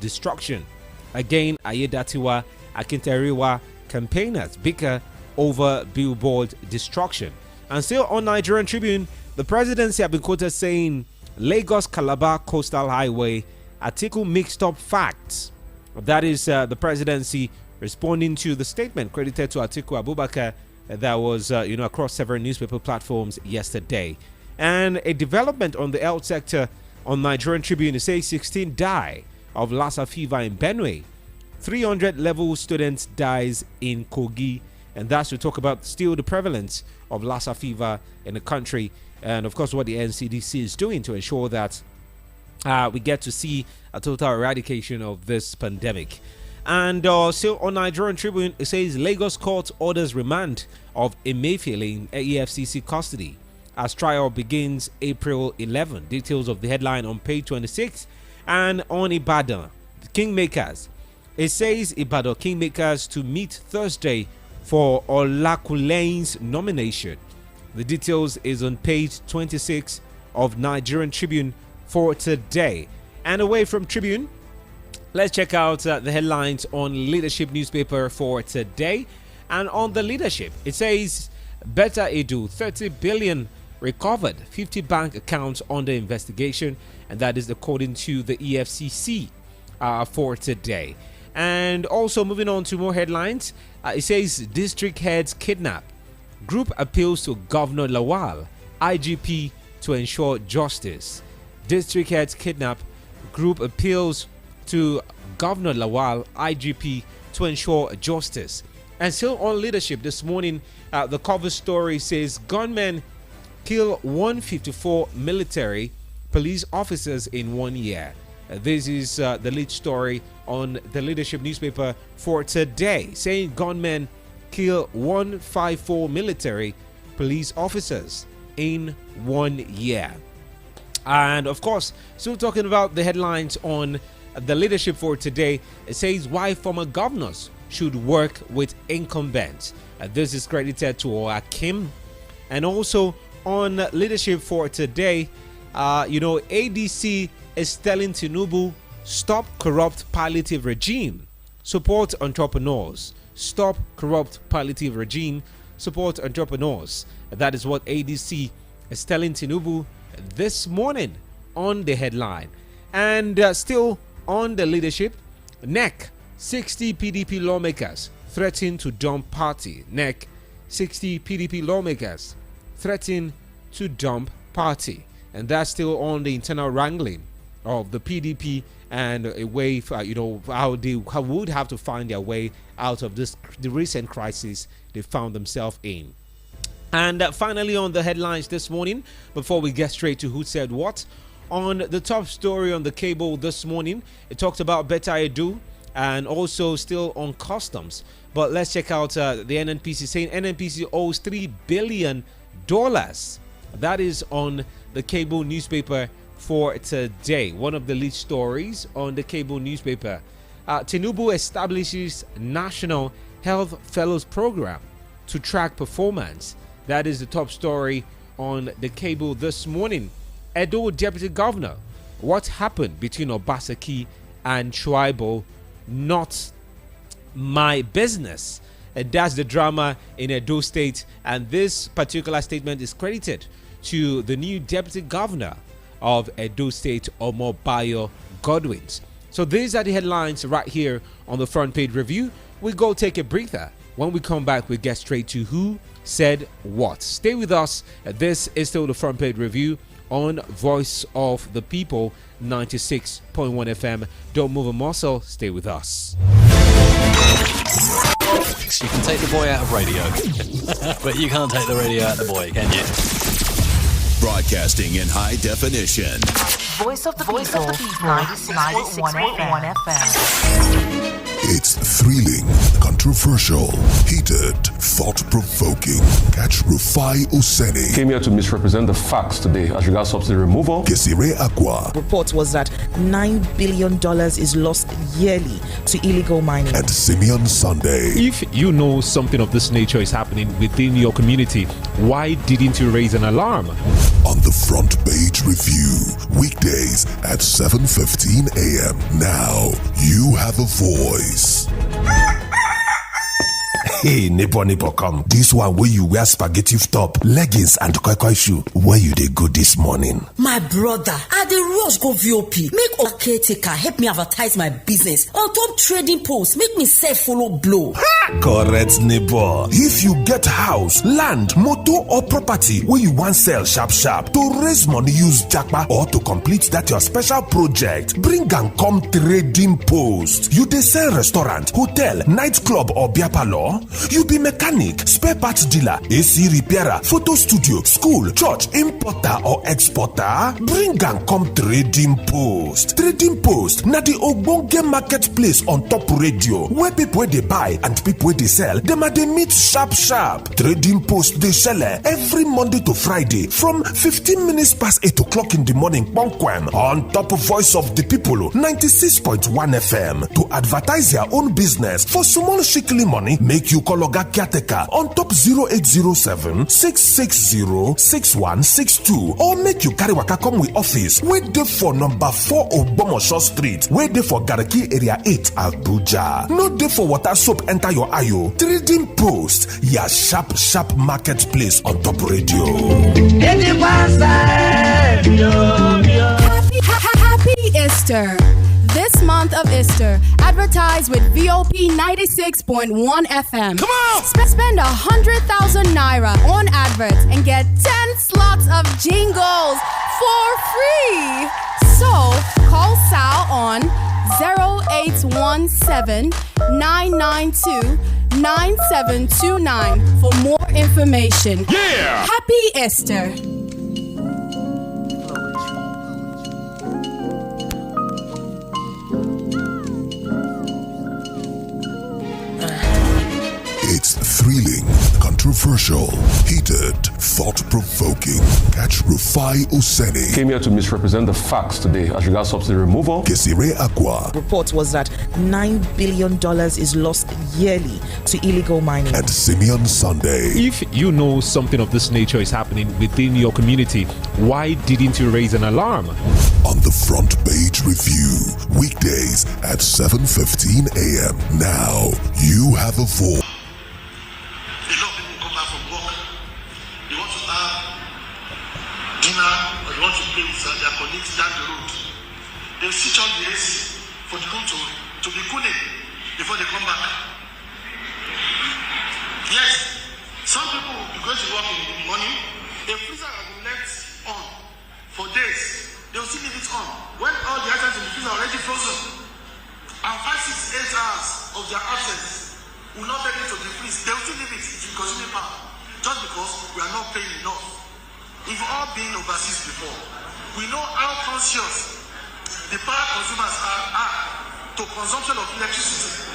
destruction. Again, Ayedatiwa, Akinteriwa campaigners bicker over billboard destruction. And still on Nigerian Tribune, the presidency have been quoted saying Lagos-Calabar Coastal Highway, Atiku mixed up facts. That is the presidency responding to the statement credited to Atiku Abubakar that was across several newspaper platforms yesterday. And a development on the health sector on Nigerian Tribune, it says 16 die of Lassa fever in Benue. 300 level students dies in Kogi. And that's to talk about still the prevalence of Lassa fever in the country. And of course, what the NCDC is doing to ensure that we get to see a total eradication of this pandemic. And still on Nigerian Tribune, it says Lagos court orders remand of Emefiele in EFCC custody as trial begins April 11. Details of the headline on page 26. And on Ibadan, Kingmakers. It says Ibadan Kingmakers to meet Thursday for Olakule's nomination. The details is on page 26 of Nigerian Tribune for today. And away from Tribune, let's check out the headlines on Leadership newspaper for today. And on the Leadership, it says Better Edu, 30 billion recovered, 50 bank accounts under investigation, and that is according to the EFCC for today. And also moving on to more headlines, it says district heads kidnap, group appeals to Governor Lawal, IGP to ensure justice. District heads kidnap, group appeals to Governor Lawal, IGP to ensure justice. And still on Leadership this morning, the cover story says gunmen kill 154 military police officers in 1 year. This is the lead story on the Leadership newspaper for today, saying gunmen kill 154 military police officers in 1 year. And of course, still talking about the headlines on the Leadership for today, it says why former governors should work with incumbents. This is credited to Akim. And also on Leadership for today, ADC is telling Tinubu, stop corrupt palliative regime, support entrepreneurs. Stop corrupt palliative regime, support entrepreneurs. That is what ADC is telling Tinubu this morning on the headline. And still on the Leadership, NEC, 60 PDP lawmakers threaten to dump party. NEC, 60 PDP lawmakers threaten to dump party. And that's still on the internal wrangling of the PDP and a way for, how they would have to find their way out of the recent crisis they found themselves in. And finally on the headlines this morning, before we get straight to who said what, on the top story on the cable this morning, it talked about Better Edu and also still on customs. But let's check out the NNPC saying NNPC owes $3 billion. That is on the cable newspaper for today. One of the lead stories on the cable newspaper. Tinubu establishes National Health Fellows Program to track performance. That is the top story on the cable this morning. Edo Deputy Governor, what happened between Obaseki and Tribal? Not my business. And that's the drama in Edo State. And this particular statement is credited to the new Deputy Governor of Edo State, Omobayo Godwins. So these are the headlines right here on the Front Page Review. We go take a breather. When we come back, we get straight to who said what. Stay with us. This is still the Front Page Review on Voice of the People 96.1 FM. Don't move a muscle. Stay with us. You can take the boy out of radio, but you can't take the radio out of the boy, can you? Broadcasting in high definition. Voice of the People 96.1 FM. It's thrilling, controversial, heated, thought-provoking. Catch Rufai OSENI. Came here to misrepresent the facts today as regards subsidy removal. Kesire Aqua. Report was that $9 billion is lost yearly to illegal mining. And Simeon Sunday. If you know something of this nature is happening within your community, why didn't you raise an alarm? On the Frontpage Review, weekdays at 7:15 a.m. Now you have a voice. Hey, neighbor, come. This one where you wear spaghetti top, leggings and koi shoe. Where you dey go this morning? My brother, I dey rush go VOP. Make a caretaker help me advertise my business on top trading post. Make me sell follow blow. Correct, neighbor. If you get house, land, motor or property where you want sell sharp to raise money, use Japa or to complete that your special project, bring and come trading post. You dey sell restaurant, hotel, nightclub or beer parlor? You be mechanic, spare parts dealer, AC repairer, photo studio, school, church, importer or exporter? Bring and come trading post. Trading post na the ogbonge marketplace on top radio where people dey buy and people wey dey sell dem dey meet sharp. Trading post dey sell every Monday to Friday from 15 minutes past 8 o'clock in the morning kpomkwem on top Voice of the People 96.1 FM. To advertise your own business for small shikili money, make you call Oga Caretaker on top 0807 660 6162 or make you carry waka come with office wey dey for number 4 Ogbomosho Street, wey dey for Garki area 8 Abuja. No dey for water soap enter your ayo. Trading post, ya sharp marketplace on top radio. Happy Easter. This month of Easter, advertise with VOP 96.1 FM. Come on! Spend 100,000 naira on adverts and get 10 slots of jingles for free. So, call Sal on 0817 992 9729 for more information. Yeah! Happy Easter. It's thrilling, controversial, heated, thought-provoking. Catch Rufai OSENI. Came here to misrepresent the facts today as regards subsidy removal. Kesire Aqua. Report was that $9 billion is lost yearly to illegal mining. And Simeon Sunday. If you know something of this nature is happening within your community, why didn't you raise an alarm? On the Frontpage Review, weekdays at 7:15 a.m. Now you have a voice. A lot of people come back from work. They want to have dinner or they want to play with their colleagues down the road. They switch on the AC for the room to be cooling before they come back. Yes, some people will be going to work in the morning. A freezer will be left on for days. They will still leave it on when all the items in the freezer are already frozen. And 5, 6, 8 hours of their absence will not take it to the freeze. They will still leave it if you consume power. Just because we are not paying enough. We've all been overseas before. We know how conscious the power consumers are to consumption of electricity.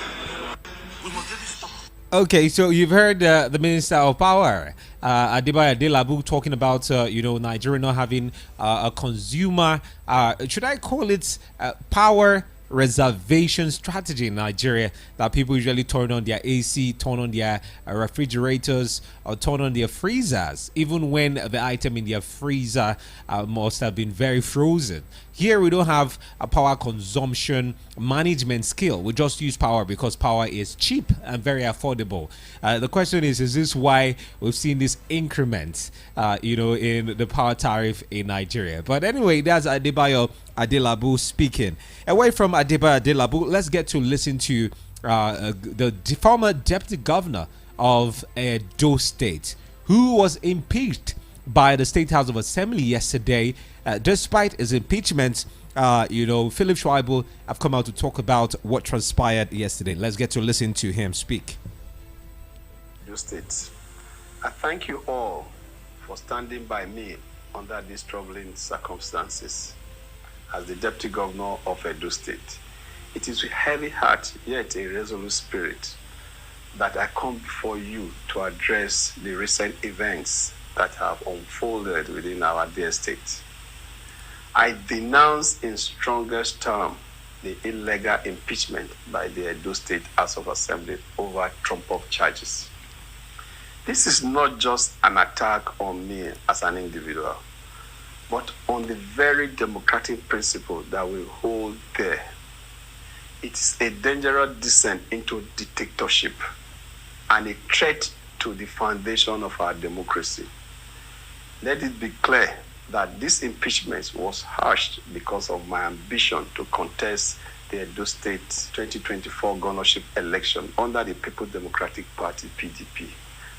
We must get this stop. Okay, so you've heard the Minister of Power, Adebayo Adelabu, talking about Nigeria not having a consumer, should I call it power reservation strategy in Nigeria, that people usually turn on their AC, turn on their refrigerators, or turn on their freezers, even when the item in their freezer must have been very frozen. Here we don't have a power consumption management skill. We just use power because power is cheap and very affordable. The question is this why we've seen this increment, in the power tariff in Nigeria? But anyway, that's Adebayo Adelabu speaking. Away from Adebayo Adelabu, let's get to listen to the former deputy governor of Edo State, who was impeached by the State House of Assembly yesterday. Despite his impeachment, Philip Schweible have come out to talk about what transpired yesterday. Let's get to listen to him speak. Edo State, I thank you all for standing by me under these troubling circumstances as the Deputy Governor of Edo State. It is with heavy heart, yet a resolute spirit, that I come before you to address the recent events that have unfolded within our dear state. I denounce in strongest terms the illegal impeachment by the Edo State House of Assembly over Trump-up charges. This is not just an attack on me as an individual, but on the very democratic principle that we hold there. It is a dangerous descent into dictatorship and a threat to the foundation of our democracy. Let it be clear that this impeachment was hushed because of my ambition to contest the Edo State 2024 governorship election under the People's Democratic Party, PDP,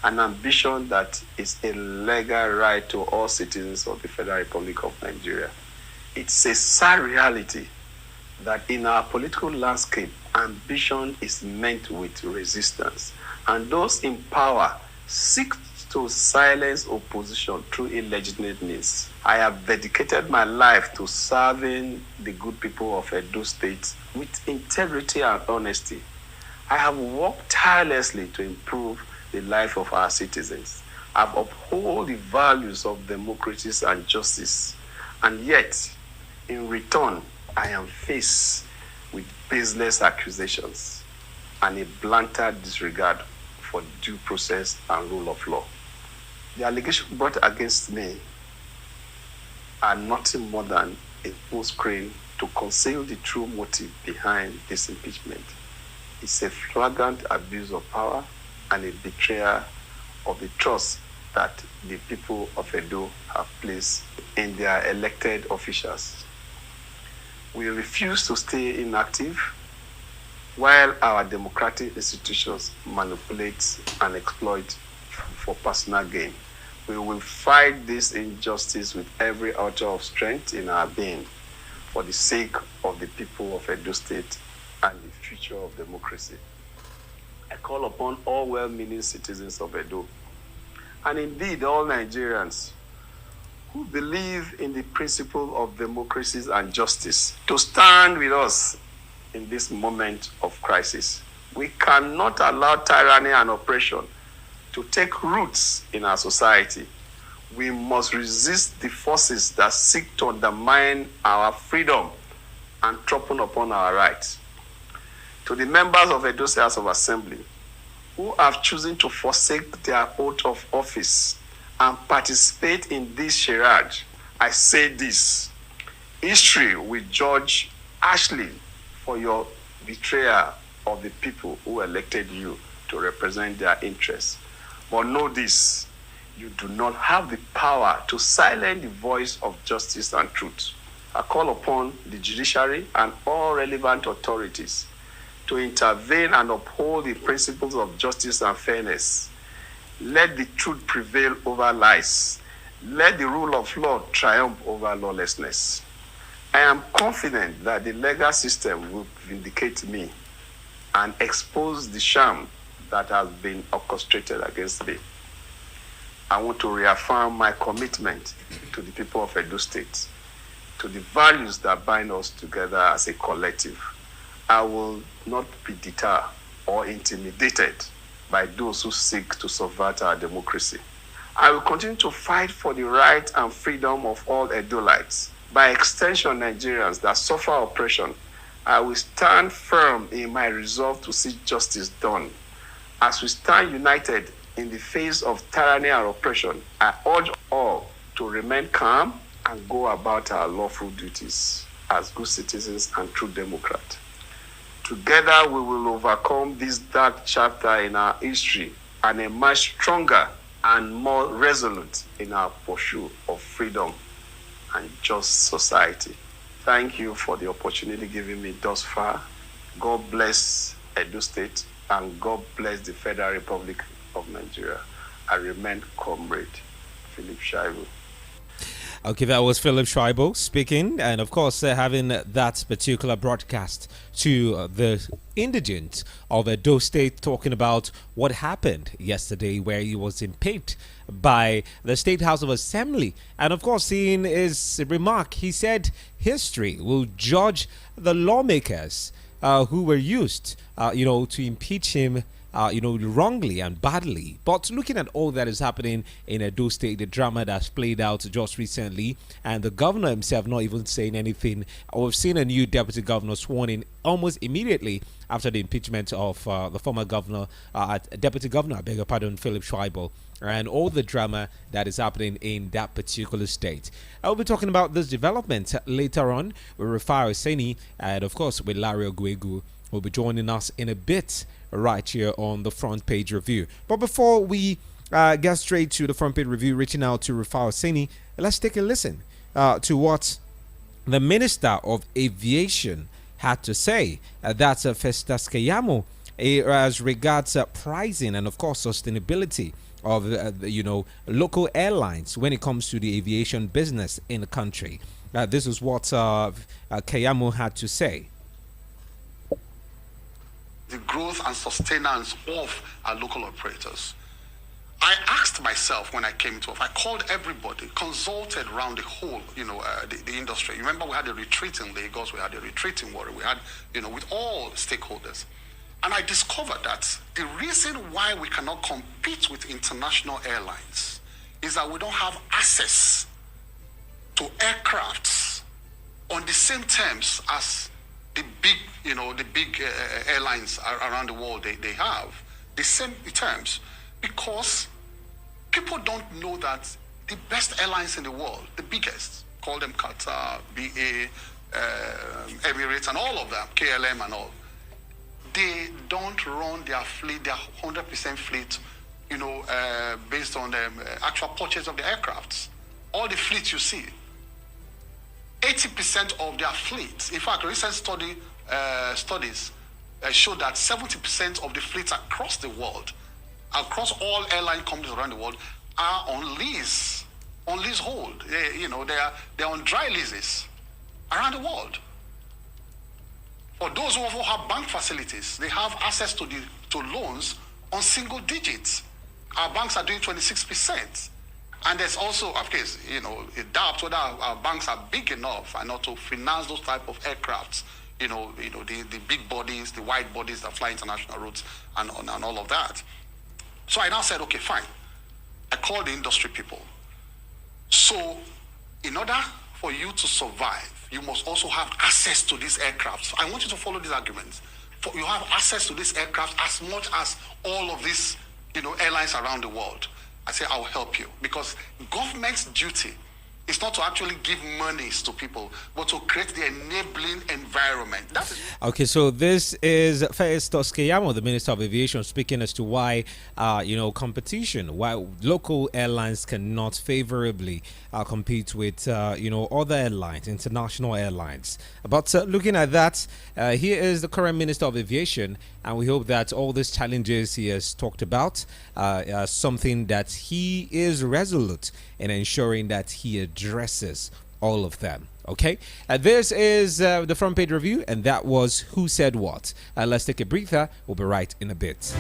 an ambition that is a legal right to all citizens of the Federal Republic of Nigeria. It's a sad reality that in our political landscape, ambition is met with resistance, and those in power seek to silence opposition through illegitimate means. I have dedicated my life to serving the good people of Edo State with integrity and honesty. I have worked tirelessly to improve the life of our citizens. I've upheld the values of democracy and justice, and yet, in return, I am faced with baseless accusations and a blatant disregard for due process and rule of law. The allegations brought against me are nothing more than a smokescreen to conceal the true motive behind this impeachment. It's a flagrant abuse of power and a betrayal of the trust that the people of Edo have placed in their elected officials. We refuse to stay inactive while our democratic institutions manipulate and exploit for personal gain. We will fight this injustice with every ounce of strength in our being for the sake of the people of Edo State and the future of democracy. I call upon all well-meaning citizens of Edo, and indeed all Nigerians who believe in the principle of democracy and justice, to stand with us in this moment of crisis. We cannot allow tyranny and oppression to take roots in our society. We must resist the forces that seek to undermine our freedom and trample upon our rights. To the members of Edo State House of Assembly who have chosen to forsake their oath of office and participate in this charade, I say this: history will judge harshly for your betrayal of the people who elected you to represent their interests. But know this: you do not have the power to silence the voice of justice and truth. I call upon the judiciary and all relevant authorities to intervene and uphold the principles of justice and fairness. Let the truth prevail over lies. Let the rule of law triumph over lawlessness. I am confident that the legal system will vindicate me and expose the sham that has been orchestrated against me. I want to reaffirm my commitment to the people of Edo State, to the values that bind us together as a collective. I will not be deterred or intimidated by those who seek to subvert our democracy. I will continue to fight for the right and freedom of all Edolites. By extension, Nigerians that suffer oppression, I will stand firm in my resolve to see justice done. As we stand united in the face of tyranny and oppression, I urge all to remain calm and go about our lawful duties as good citizens and true Democrats. Together we will overcome this dark chapter in our history and emerge stronger and more resolute in our pursuit of freedom and just society. Thank you for the opportunity given me thus far. God bless Edo State and God bless the Federal Republic of Nigeria. I remain Comrade Philip Shaibu. Okay, that was Philip Schreiber speaking, and of course having that particular broadcast to the indigent of Edo State, talking about what happened yesterday where he was impeached by the State House of Assembly. And of course, in his remark, he said history will judge the lawmakers who were used, to impeach him, wrongly and badly. But looking at all that is happening in Edo State, the drama that's played out just recently, and the governor himself not even saying anything. We've seen a new deputy governor sworn in almost immediately after the impeachment of the former governor, deputy governor, I beg your pardon, Philip Schreiber, and all the drama that is happening in that particular state. I'll be talking about this development later on with Rufai OSENI and, of course, with Larry Oguegu, who will be joining us in a bit right here on the Front Page Review. But before we get straight to the Front Page Review, reaching out to Rufai OSENI, let's take a listen to what the Minister of Aviation had to say. That's Festus Keyamo, as regards pricing and, of course, sustainability of local airlines when it comes to the aviation business in the country. This is what Keyamo had to say. The growth and sustenance of our local operators. I asked myself when I came to, I called everybody, consulted around the whole, the industry. Remember, we had a retreat in Lagos, we had a retreat in Warri, we had, with all stakeholders. And I discovered that the reason why we cannot compete with international airlines is that we don't have access to aircrafts on the same terms as the big, airlines around the world, they have the same terms, because people don't know that the best airlines in the world, the biggest, call them Qatar, BA, Emirates, and all of them, KLM and all, they don't run their fleet, their 100% fleet, based on the actual purchase of the aircrafts. All the fleets you see, 80% of their fleets, in fact, recent studies show that 70% of the fleets across the world, across all airline companies around the world, are on leasehold. They're on dry leases around the world. For those who have bank facilities, they have access to loans on single digits. Our banks are doing 26%. And there's also, of course, a doubt whether our banks are big enough and not to finance those type of aircrafts, the big bodies, the wide bodies that fly international routes and all of that. So I now said, okay, fine. I called the industry people. So in order for you to survive, you must also have access to these aircrafts. I want you to follow these arguments. You have access to these aircrafts as much as all of these, airlines around the world. I say, I'll help you, because government's duty is not to actually give monies to people, but to create the enabling environment. Okay, so this is Festus Keyamo, the Minister of Aviation, speaking as to why, competition, why local airlines cannot favorably compete with, other airlines, international airlines. But looking at that, here is the current Minister of Aviation, and we hope that all these challenges he has talked about are something that he is resolute in ensuring that he addresses all of them. Okay, this is the Front Page Review, and that was Who Said What. Let's take a breather. We'll be right in a bit.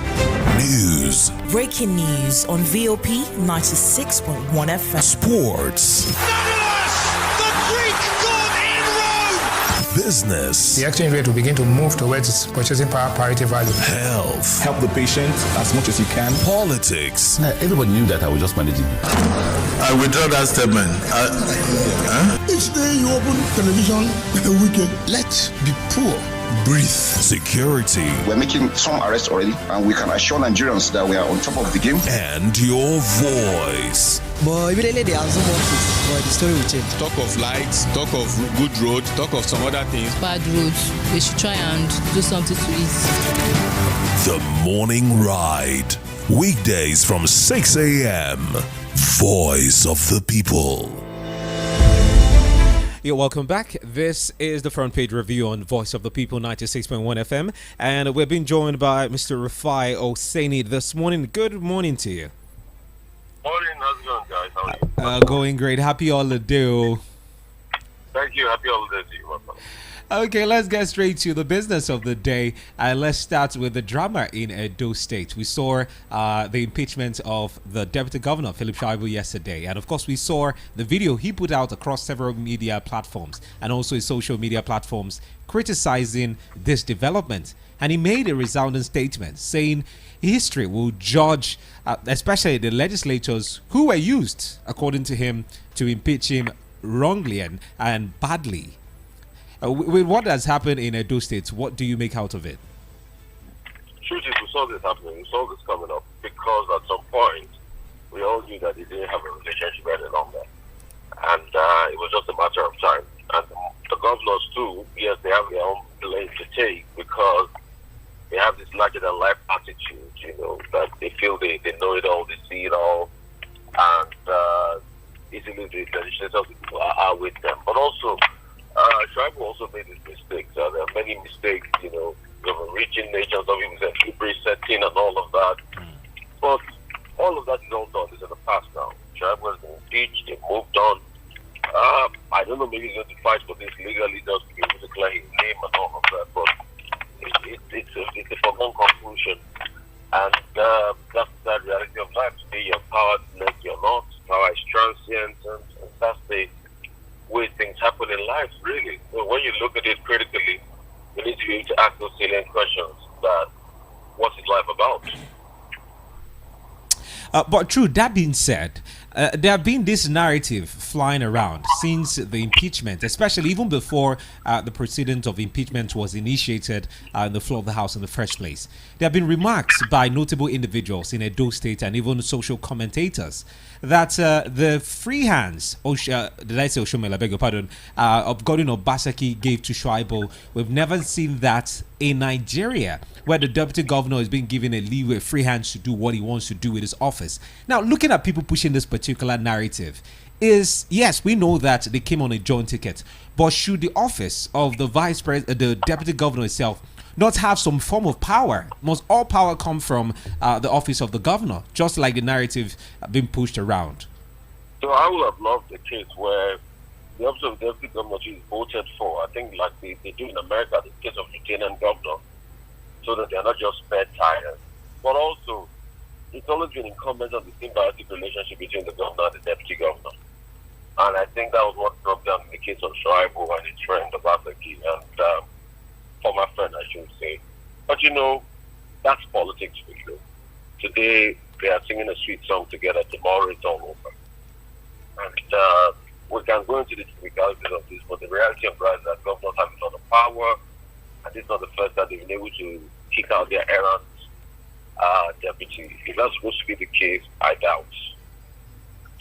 News. Breaking news on VOP 96.1 FM. Sports. Business. The exchange rate will begin to move towards its purchasing power parity value. Health. Help the patient as much as you can. Politics. Everybody knew that I was just managing it. I withdraw that statement. Each day you open television, weekend. Let's be poor. Breathe. Security. We're making some arrests already, and we can assure Nigerians that we are on top of the game. And your voice. But immediately they have some more things, but the story will change. Talk of lights, talk of good road, talk of some other things. Bad roads. They should try and do something to it. The Morning Ride. Weekdays from 6 a.m. Voice of the People. You're welcome back. This is the Front Page Review on Voice of the People 96.1 FM, and we're being joined by Mr. Rufai OSENI this morning. Good morning to you. Morning, how's it going, guys? How are you? Going great. Happy holiday. Thank you. Happy holiday to you, my brother. Okay, let's get straight to the business of the day. Let's start with the drama in Edo State. We saw the impeachment of the Deputy Governor, Philip Shaibu, yesterday. And of course, we saw the video he put out across several media platforms and also his social media platforms criticizing this development. And he made a resounding statement saying history will judge, especially the legislators who were used, according to him, to impeach him wrongly and badly. With what has happened in Edo State, what do you make out of it? Truth is, we saw this happening. We saw this coming up because at some point we all knew that they didn't have a relationship any longer, and it was just a matter of time. And the governors too, yes, they have their own blame to take because they have this larger-than-life attitude. That they feel they know it all, they see it all, and easily the legislators are with them. But also, Shaibu also made his mistakes. There are many mistakes, of reaching nations, of even resetting and all of that. But all of that is all done. It's in the past now. Shaibu has been impeached, they've moved on. I don't know, maybe he's going to fight for this legally just to be able to clear his name and all of that. But it's a foregone conclusion. And that's the reality of life. Today you're powerless, you're not. Power is transient, and that's the way things happen in life, really. So when you look at it critically, you need to be able to ask those salient questions that what is life about? But true, that being said, there have been this narrative flying around since the impeachment, especially even before the proceedings of impeachment was initiated on the floor of the House in the first place. There have been remarks by notable individuals in Edo State and even social commentators that the free hands, did I say Oshomela, I beg your pardon, of Godwin Obaseki gave to Shaibu, we've never seen that in Nigeria, where the deputy governor is being given a leeway, free hands to do what he wants to do with his office. Now, looking at people pushing this particular narrative is, yes, we know that they came on a joint ticket, but should the office of the vice president, the deputy governor itself, not have some form of power? Must all power come from the office of the governor, just like the narrative being pushed around? So I would have loved a case where the office of the deputy governor is voted for. I think like they do in America, the case of lieutenant governor, so that they are not just spare tires. But also, it's always been incumbent on the symbiotic relationship between the governor and the deputy governor. And I think that was what broke down in the case of Shaibu and his friend Obaseki, and former friend, I should say. But that's politics for you. Today, they are singing a sweet song together. Tomorrow, it's all over. And we can go into the technicalities of this, but the reality of that is that governors have a lot of power, and this is not the first time they've been able to kick out their errands deputy. If that's supposed to be the case, I doubt.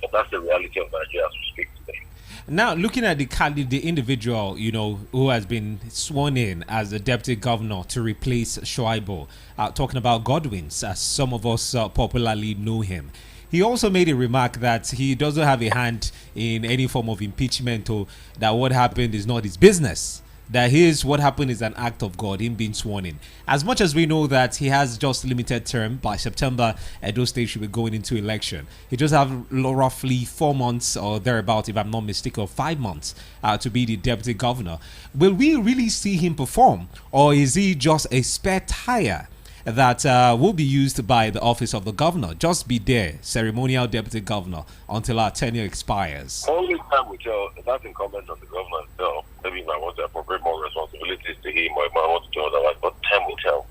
But that's the reality of Nigeria as we speak today. Now, looking at the individual, who has been sworn in as the deputy governor to replace Shaibu, talking about Godwins, as some of us popularly know him. He also made a remark that he doesn't have a hand in any form of impeachment, or that what happened is not his business. That what happened is an act of God, him being sworn in. As much as we know that he has just limited term, by September, Edo State should be going into election. He just have roughly 4 months or thereabout, if I'm not mistaken, or 5 months to be the deputy governor. Will we really see him perform, or is he just a spare tire that will be used by the office of the governor? Just be there, ceremonial deputy governor, until our tenure expires. Only time will tell. That's incumbent on the governor himself. Maybe he might want to appropriate more responsibilities to him, or he might want to do otherwise, but time will tell.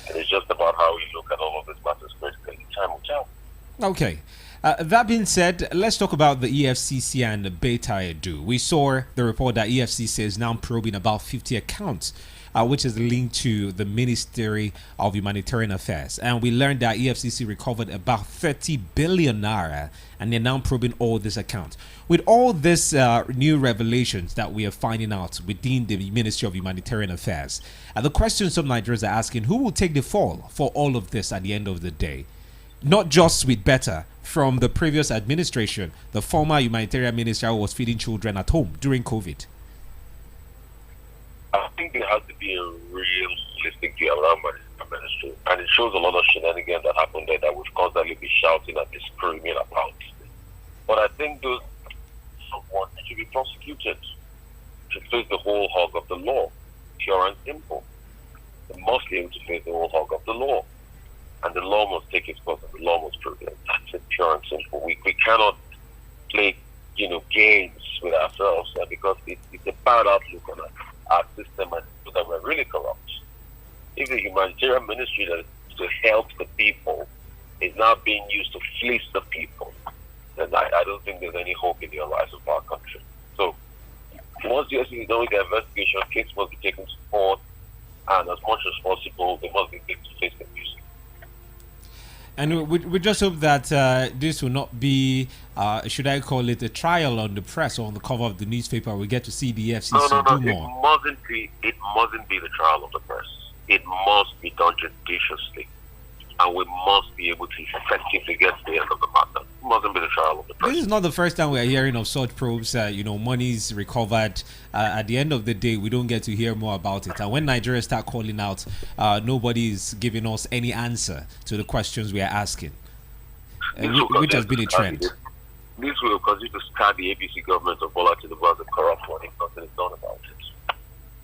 And it's just about how we look at all of these matters critically. Time will tell. Okay. That being said, let's talk about the EFCC and the Beta Edu. We saw the report that EFCC is now probing about 50 accounts, which is linked to the Ministry of Humanitarian Affairs. And we learned that EFCC recovered about 30 billion naira, and they're now probing all these accounts. With all these new revelations that we are finding out within the Ministry of Humanitarian Affairs, the questions some Nigerians are asking, who will take the fall for all of this at the end of the day? Not just with Beta. From the previous administration, the former humanitarian minister was feeding children at home during COVID. I think there has to be a real holistic view around my ministry, and it shows a lot of shenanigans that happened there that we've constantly be shouting and be screaming about. But I think those someone should be prosecuted. Should face the whole hog of the law, pure and simple. The Muslims to face the whole hog of the law. And the law must take its course, and the law must prevail. That's it, pure and simple. We cannot play, games with ourselves because it's a bad outlook on our system and so that we're really corrupt. If the humanitarian ministry that is to help the people is now being used to fleece the people, then I don't think there's any hope in the rise of our country. So once the OSENI is done with the investigation, case must be taken to court, and as much as possible, they must be taken to face the music. And we just hope that this will not be, should I call it, a trial on the press or on the cover of the newspaper. We get to see the EFCC do more. It mustn't be the trial of the press. It must be done judiciously. And we must be able to effectively get to the end of the matter. It mustn't be the trial of the press. This is not the first time we are hearing of such probes. Money's recovered. At the end of the day, we don't get to hear more about it. And when Nigeria start calling out, nobody is giving us any answer to the questions we are asking, which has been a trend. This will continue to scar the APC government of Bola Tinubu as a corrupt one if nothing is done about it.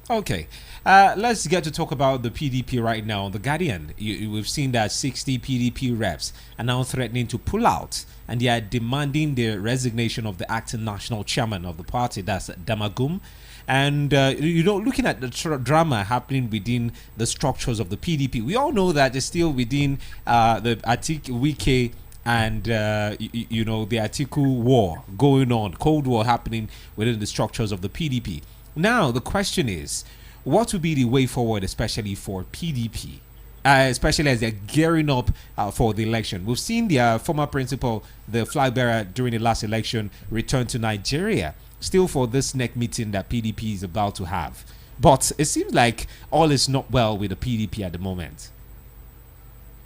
Okay, let's get to talk about the PDP right now. The Guardian, we've seen that 60 PDP reps are now threatening to pull out, and they are demanding the resignation of the acting national chairman of the party, that's Damagum. And, looking at the drama happening within the structures of the PDP, we all know that it's still within the Wike and, the Atiku war going on, Cold War happening within the structures of the PDP. Now, the question is, what will be the way forward, especially for PDP, especially as they're gearing up for the election? We've seen their former principal, the flag bearer during the last election, return to Nigeria, still for this next meeting that PDP is about to have. But it seems like all is not well with the PDP at the moment.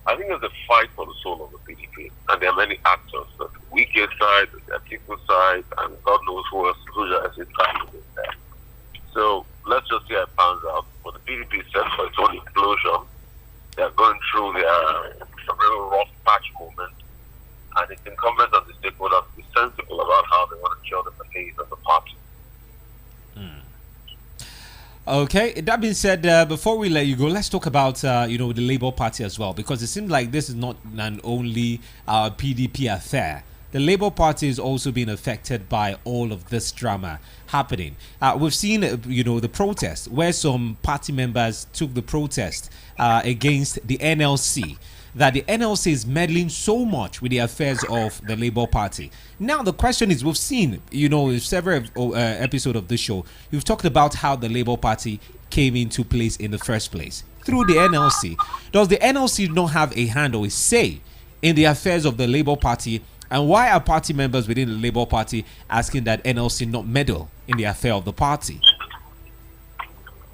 I think there's a fight for the soul of the PDP, and there are many actors, the Wike side, the Atiku side, and God knows who else is there. So let's just see how it pans out. But the PDP is set for its own implosion. They are going through a very rough patch moment, and it's incumbent on the stakeholders to be sensible about how they want to cure the malaise of the party. Okay, that being said, before we let you go, let's talk about the Labour Party as well, because it seems like this is not an only PDP affair. The Labour Party is also being affected by all of this drama happening. We've seen, the protest where some party members took the protest against the NLC, that the NLC is meddling so much with the affairs of the Labour Party. Now, the question is, we've seen, in several episodes of this show, you've talked about how the Labour Party came into place in the first place through the NLC. Does the NLC not have a hand or a say in the affairs of the Labour Party? And why are party members within the Labour Party asking that NLC not meddle in the affair of the party?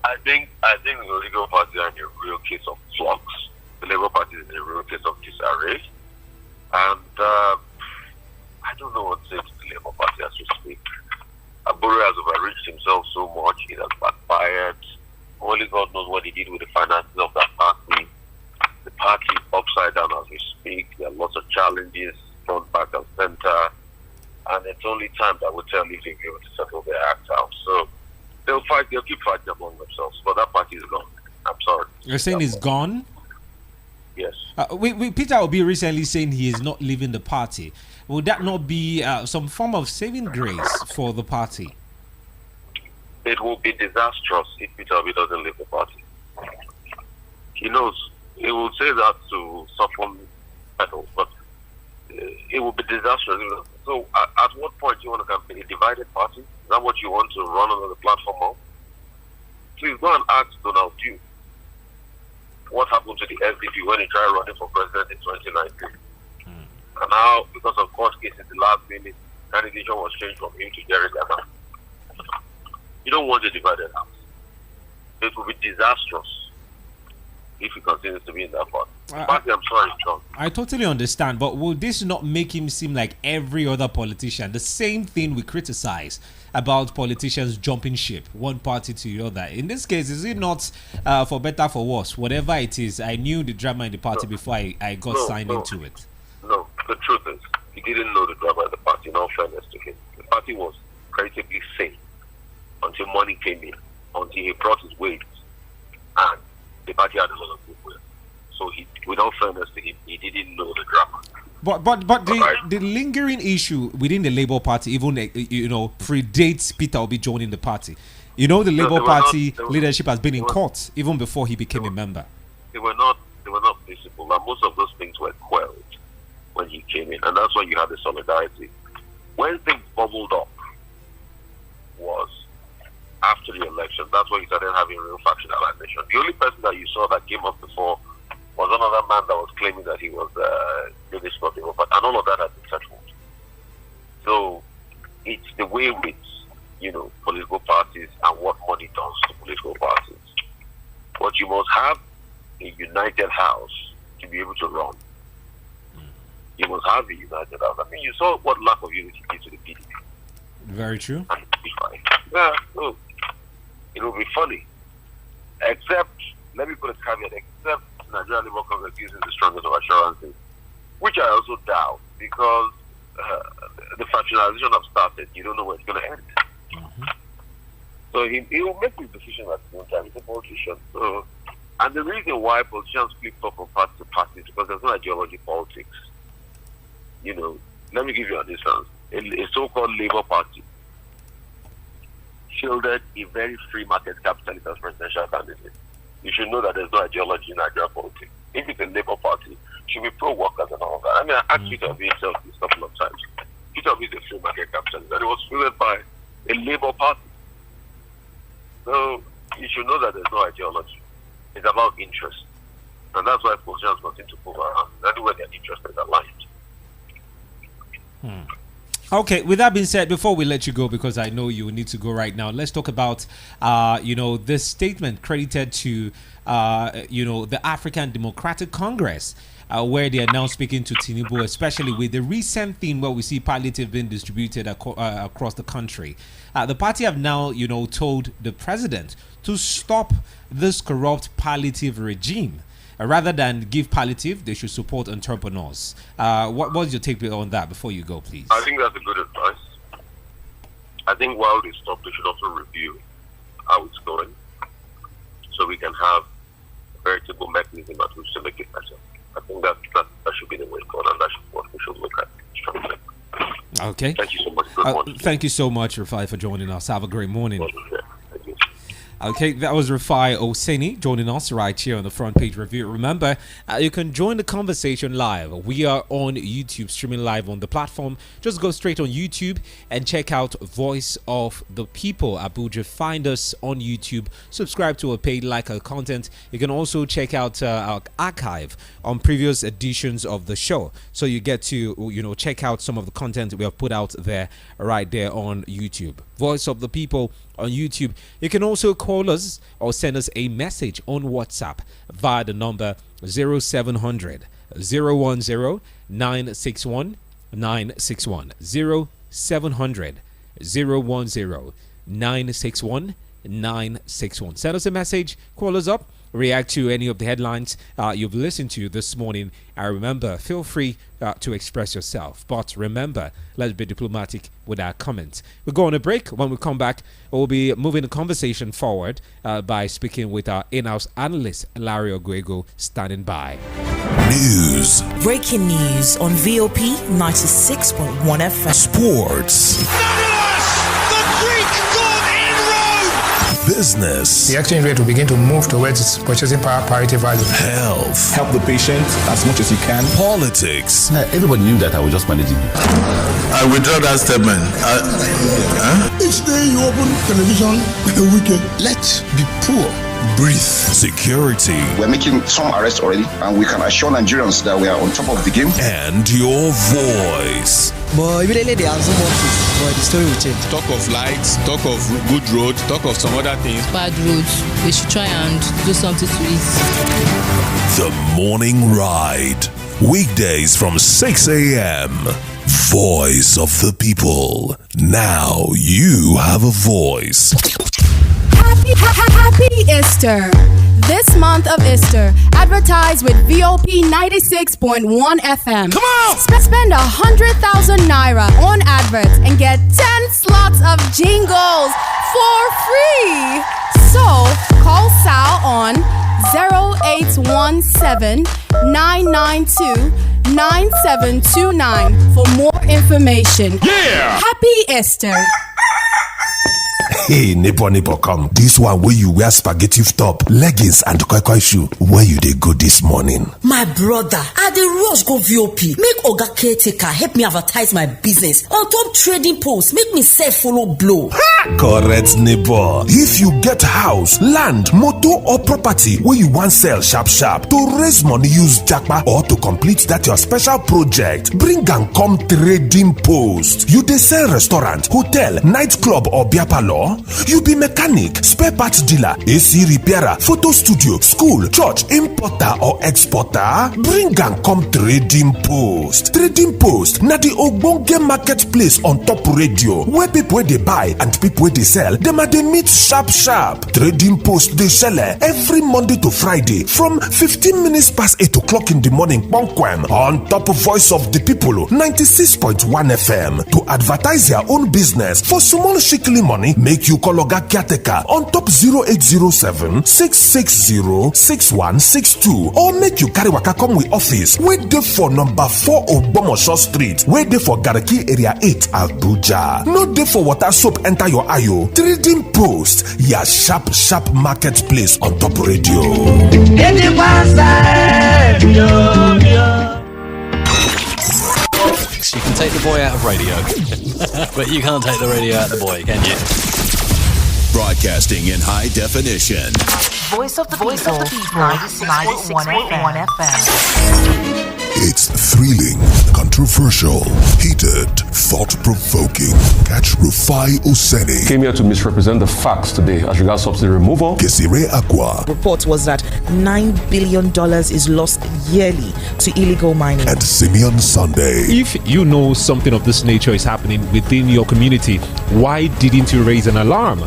I think the Labour Party are in a real case of flux. The Labour Party is in a real case of disarray. And I don't know what to say to the Labour Party as we speak. Abure has overreached himself so much, it has backfired. Only God knows what he did with the finances of that party. The party is upside down as we speak. There are lots of challenges, front, back, and center, and it's only time that will tell if they'll be able to settle their act out. So they'll keep fighting among themselves, but that party is gone. I'm sorry. You're saying it's gone? Yes. Peter Obi recently saying he is not leaving the party. Would that not be some form of saving grace for the party? It will be disastrous if Peter Obi doesn't leave the party. He knows. He will say that to soften petals, but it will be disastrous. So at what point do you want to campaign a divided party? Is that what you want to run on the platform of? Please go and ask Donald Duke what happened to the SDP when he tried running for president in 2019. And now, because of court cases, the last minute candidation was changed from him to Jerry Ghana. You don't want a divided house. It will be disastrous if he continues to be in that party. I'm sorry, John. I totally understand, but will this not make him seem like every other politician? The same thing we criticize about politicians jumping ship, one party to the other. In this case, is it not for better, for worse? Whatever it is, I knew the drama in the party before I got signed into it. No, the truth is, he didn't know the drama in the party, in all fairness to him. The party was creatively sane until money came in, until he brought his weight, and the party had a lot of goodwill. So with all fairness to him, he didn't know the drama. But the lingering issue within the Labour Party, even predates Peter Obi joining the party. The Labour Party leadership has been in court even before he became a member. They were not visible, and most of those things were quelled when he came in, and that's why you had the solidarity. When things bubbled up was after the election. That's when he started having real factionalization. The only person that you saw that came up before was another man that was claiming that he was really sporting, but and all of that has been settled. So it's the way with political parties and what money does to political parties. But you must have a united house to be able to run. You must have a united house. I mean, you saw what lack of unity did to the PDP. Very true. And yeah, so it will be funny. Except, let me put a caveat, except Nigeria Labour Congress uses the strongest of assurances, which I also doubt, because the fractionalization have started. You don't know where it's going to end. So he will make his decision at the same time. He's a politician. So, and the reason why politicians flip up from party to party is because there's no ideology politics. Let me give you an instance. A so-called Labour Party shielded a very free market capitalist as presidential candidate. You should know that there's no ideology in Nigerian politics. If it's a Labour Party, it should be pro-workers and all that. I mean, I asked Peter Obi himself this a couple of times. Peter Obi is a free market capitalist, and it was fueled by a Labour Party. So you should know that there's no ideology. It's about interest. And that's why politicians continue to move around. That's where their interest is aligned. Okay, with that being said, before we let you go, because I know you need to go right now, let's talk about, this statement credited to, the African Democratic Congress, where they are now speaking to Tinubu, especially with the recent theme where we see palliative being distributed across the country. The party have now, told the president to stop this corrupt palliative regime. Rather than give palliative, they should support entrepreneurs. What's your take on that before you go, please? I think that's a good advice. I think while they stop, they should also review how it's going, so we can have a veritable mechanism at which to make it better. I think that should be the way forward, and that's what we should look at strongly. Okay. Thank you so much. Good morning. Thank you so much, Rufai, for joining us. Have a great morning. Thank you. Okay, that was Rufai OSENI joining us right here on the Front Page Review. Remember, you can join the conversation live. We are on YouTube, streaming live on the platform. Just go straight on YouTube and check out Voice of the People Abuja. Find us on YouTube. Subscribe to our page, like our content. You can also check out our archive on previous editions of the show. So you get to, check out some of the content we have put out there right there on YouTube. Voice of the People on YouTube. You can also call us or send us a message on WhatsApp via the number 0700 010 961 961 0700 010 961 961. Send us a message, call us up, react to any of the headlines you've listened to this morning. And remember, feel free to express yourself. But remember, let's be diplomatic with our comments. We'll go on a break. When we come back, we'll be moving the conversation forward by speaking with our in-house analyst, Larry Oguego, standing by. News. Breaking news on VOP 96.1 FM. Sports. Business. The exchange rate will begin to move towards its purchasing power parity value. Health. Help the patient as much as you can. Politics. Everybody knew that I was just managing it. I withdraw that statement. Each day you open television, wicked. Let's be poor. Breathe. Security. We're making some arrests already, and we can assure Nigerians that we are on top of the game. And your voice. But immediately they have some more things, but the story will change. Talk of lights, talk of good road, talk of some other things. Bad roads. They should try and do something to it. The Morning Ride. Weekdays from 6 a.m. Voice of the People. Now you have a voice. Happy Easter! This month of Easter, advertise with VOP 96.1 FM. Come on! Spend 100,000 naira on adverts and get 10 slots of jingles for free. So, call Sal on 0817 992 9729 for more information. Yeah! Happy Easter! Hey, neighbor, come. This one where you wear spaghetti top, leggings and koi shoe. Where you they go this morning? My brother, I dey rush go VOP. Make Oga Caretaker help me advertise my business on top trading posts. Make me sell follow blow. Correct, neighbor. If you get house, land, motor or property where you want sell sharp to raise money use japa or to complete that your special project, bring and come trading post. You dey sell restaurant, hotel, nightclub or beer parlor? You be mechanic, spare parts dealer, AC repairer, photo studio, school, church, importer or exporter? Bring and come trading post. Trading post na the ogbonge marketplace on top radio where people they buy and people they sell them are they meet sharp. Trading post they sell every Monday to Friday from 15 minutes past 8 o'clock in the morning. Bonquem on top of Voice of the People 96.1 FM to advertise your own business for small shikili money. Make you call Oga Caretaker on top 0807 660 6162 or make you carry waka come with office wait there for number 4 Obomosho Street, wait there for Garaki area 8 Abuja. No there for water soap enter your ayo. Trading post, ya sharp marketplace on top radio. You can take the boy out of radio, but you can't take the radio out of the boy, can you? Broadcasting in high definition. Voice of the People, 96.1 FM. It's thrilling, controversial, heated, thought-provoking. Catch Rufai OSENI. Came here to misrepresent the facts today as regards subsidy removal. Kesire Aqua. Report was that $9 billion is lost yearly to illegal mining. And Simeon Sunday. If you know something of this nature is happening within your community, why didn't you raise an alarm?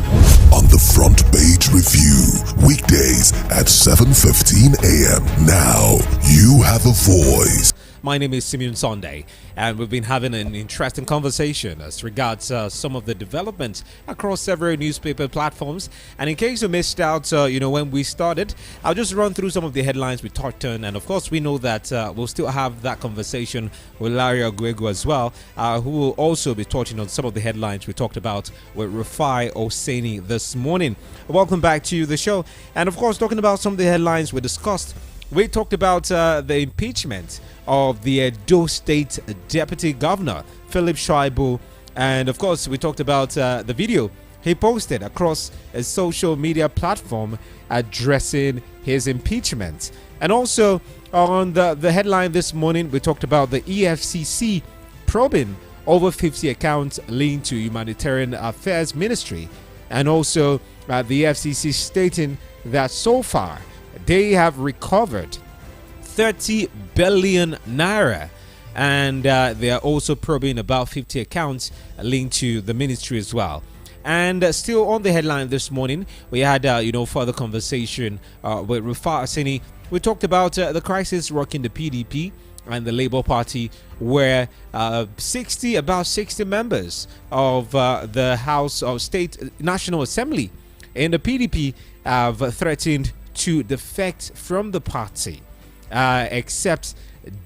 On the Frontpage Review, weekdays at 7:15 a.m. Now, you have a voice. My name is Simeon Sunday, and we've been having an interesting conversation as regards some of the developments across several newspaper platforms. And in case you missed out, when we started, I'll just run through some of the headlines we touched on. And of course, we know that we'll still have that conversation with Larry Ogwegu as well, who will also be touching on some of the headlines we talked about with El-Rufai OSENI this morning. Welcome back to the show. And of course, talking about some of the headlines we discussed, we talked about the impeachment of the Edo State Deputy Governor, Philip Shaibu. And of course, we talked about the video he posted across a social media platform addressing his impeachment. And also on the headline this morning, we talked about the EFCC probing over 50 accounts linked to Humanitarian Affairs Ministry. And also the EFCC stating that so far, they have recovered 30 billion naira, and they are also probing about 50 accounts linked to the ministry as well. And still on the headline this morning, we had further conversation with El-Rufai OSENI. We talked about the crisis rocking the PDP and the Labour Party, where about 60 members of the House of State National Assembly in the PDP have threatened to defect from the party, except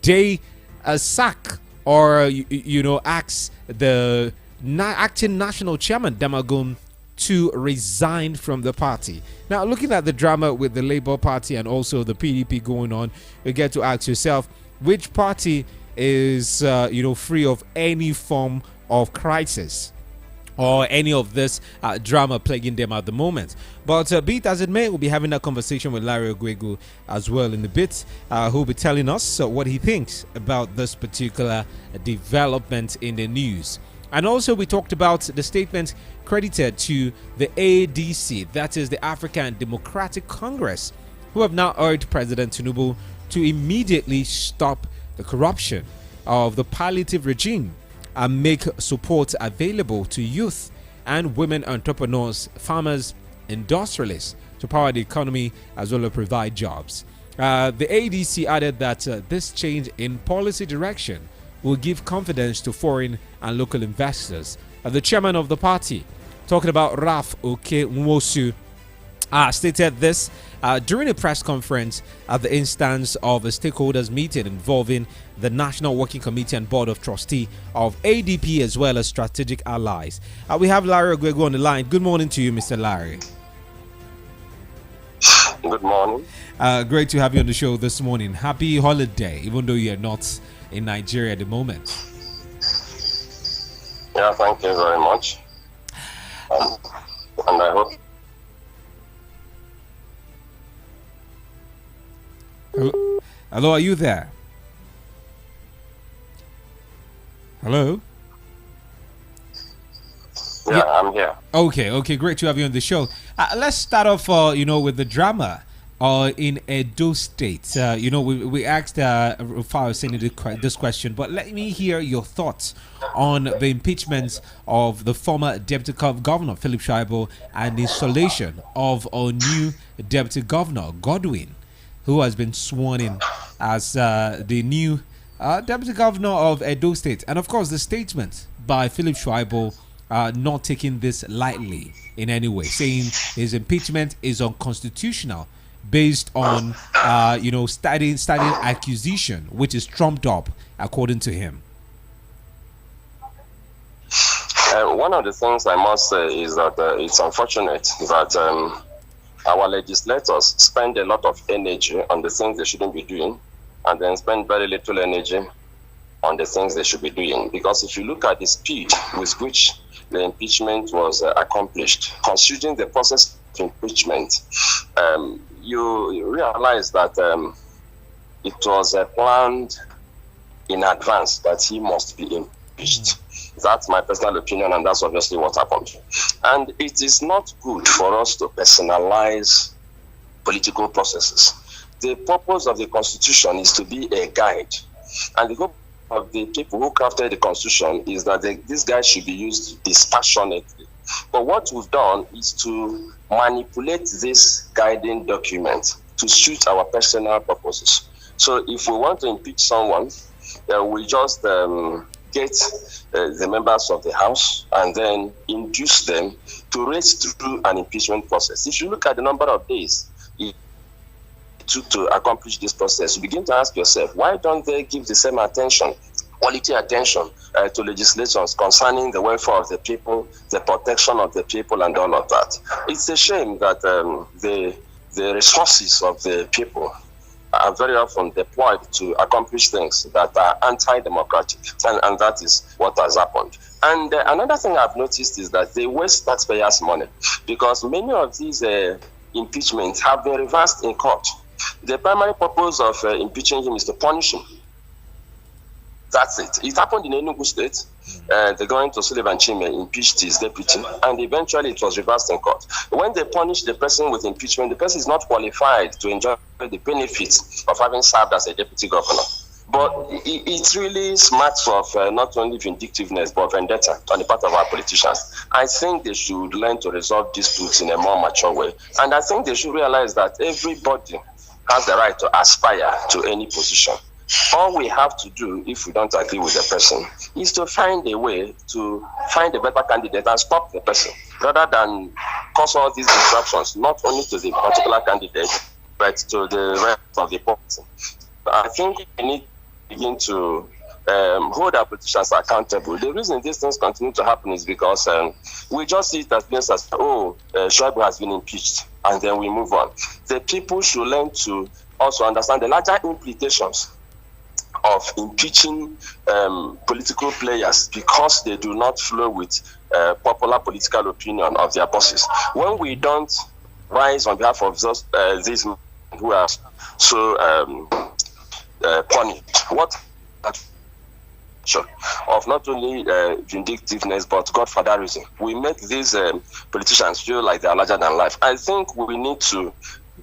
they sack or ask the acting national chairman Damagum to resign from the party. Now, looking at the drama with the Labour Party and also the PDP going on, you get to ask yourself, which party is free of any form of crisis or any of this drama plaguing them at the moment? But be it as it may, we'll be having a conversation with Larry Ogwegu as well in a bit, who'll be telling us what he thinks about this particular development in the news. And also, we talked about the statement credited to the ADC, that is the African Democratic Congress, who have now urged President Tinubu to immediately stop the corruption of the palliative regime and make support available to youth and women entrepreneurs, farmers, industrialists, to power the economy as well as provide jobs. The ADC added that this change in policy direction will give confidence to foreign and local investors. The chairman of the party, talking about Raf Oke Nwosu, stated this during a press conference at the instance of a stakeholders meeting involving the National Working Committee and Board of Trustee of ADP as well as strategic allies. We have Larry Ogwegu on the line. Good morning to you, Mr. Larry. Good morning. Great to have you on the show this morning. Happy holiday, even though you're not in Nigeria at the moment. Yeah, thank you very much. And I hope. Hello, are you there? Hello? Yeah, I'm here. Okay, great to have you on the show. Let's start off, with the drama in Edo State. We asked Rufai saying this question, but let me hear your thoughts on the impeachment of the former Deputy Governor, Philip Shaibu, and the installation of a new Deputy Governor, Godwin, who has been sworn in as the new Deputy Governor of Edo State. And of course, the statement by Philip Shaibu not taking this lightly in any way, saying his impeachment is unconstitutional based on, standing accusation, which is trumped up, according to him. One of the things I must say is that it's unfortunate that our legislators spend a lot of energy on the things they shouldn't be doing and then spend very little energy on the things they should be doing. Because if you look at the speed with which the impeachment was accomplished, considering the process of impeachment, you realize that it was planned in advance that he must be impeached. That's my personal opinion, and that's obviously what happened. And it is not good for us to personalize political processes. The purpose of the Constitution is to be a guide. And the hope of the people who crafted the Constitution is that this guide should be used dispassionately. But what we've done is to manipulate this guiding document to suit our personal purposes. So if we want to impeach someone, we just get the members of the House and then induce them to race through an impeachment process. If you look at the number of days it took to accomplish this process, you begin to ask yourself, why don't they give the same attention, quality attention to legislations concerning the welfare of the people, the protection of the people, and all of that? It's a shame that the resources of the people are very often deployed to accomplish things that are anti-democratic, and that is what has happened. And another thing I've noticed is that they waste taxpayers' money, because many of these impeachments have been reversed in court. The primary purpose of impeaching him is to punish him. That's it. It happened in Enugu State. The government of Sullivan Chime impeached his deputy, and eventually it was reversed in court. When they punish the person with impeachment, the person is not qualified to enjoy the benefits of having served as a deputy governor. But it really smacks of not only vindictiveness but vendetta on the part of our politicians. I think they should learn to resolve disputes in a more mature way. And I think they should realize that everybody has the right to aspire to any position. All we have to do, if we don't agree with the person, is to find a way to find a better candidate and stop the person, rather than cause all these disruptions, not only to the particular candidate, but to the rest of the party. I think we need to begin to hold our politicians accountable. The reason these things continue to happen is because we just see it as being as, Shaibu has been impeached, and then we move on. The people should learn to also understand the larger implications of impeaching political players because they do not flow with popular political opinion of their bosses. When we don't rise on behalf of these men who are so punished, what of not only vindictiveness but godfatherism, we make these politicians feel like they are larger than life. I think we need to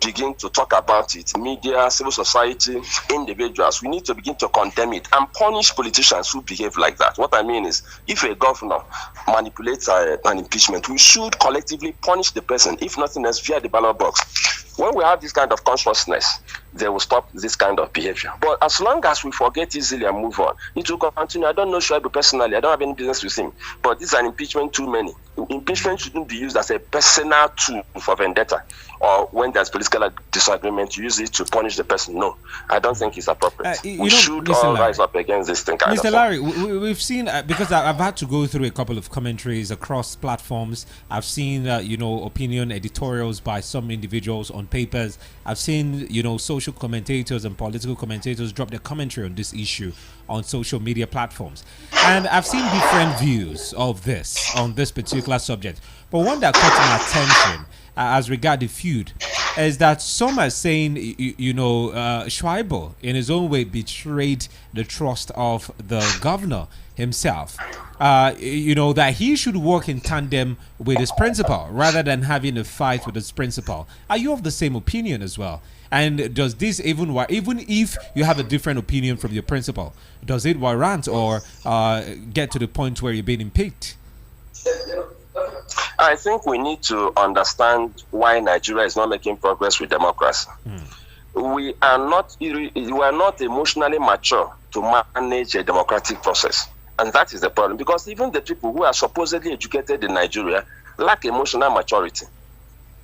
begin to talk about it, media, civil society, individuals, we need to begin to condemn it and punish politicians who behave like that. What I mean is, if a governor manipulates an impeachment, we should collectively punish the person, if nothing else, via the ballot box. When we have this kind of consciousness, they will stop this kind of behavior. But as long as we forget easily and move on, it will continue. I don't know Shuaibu personally. I don't have any business with him. But this is an impeachment too many. Impeachment shouldn't be used as a personal tool for vendetta, or when there's political disagreement, use it to punish the person. No, I don't think it's appropriate. We should all rise up against this thing. Mr. Larry, we've seen, because I've had to go through a couple of commentaries across platforms. I've seen, opinion editorials by some individuals on papers. I've seen, social commentators and political commentators drop their commentary on this issue on social media platforms. And I've seen different views of this, on this particular subject. But one that caught my attention as regard the feud is that some are saying, Shuaibu, in his own way, betrayed the trust of the governor himself. That he should work in tandem with his principal rather than having a fight with his principal. Are you of the same opinion as well? And does this even if you have a different opinion from your principal, does it warrant or get to the point where you're being impeached? I think we need to understand why Nigeria is not making progress with democracy. We are not emotionally mature to manage a democratic process. And that is the problem, because even the people who are supposedly educated in Nigeria lack emotional maturity.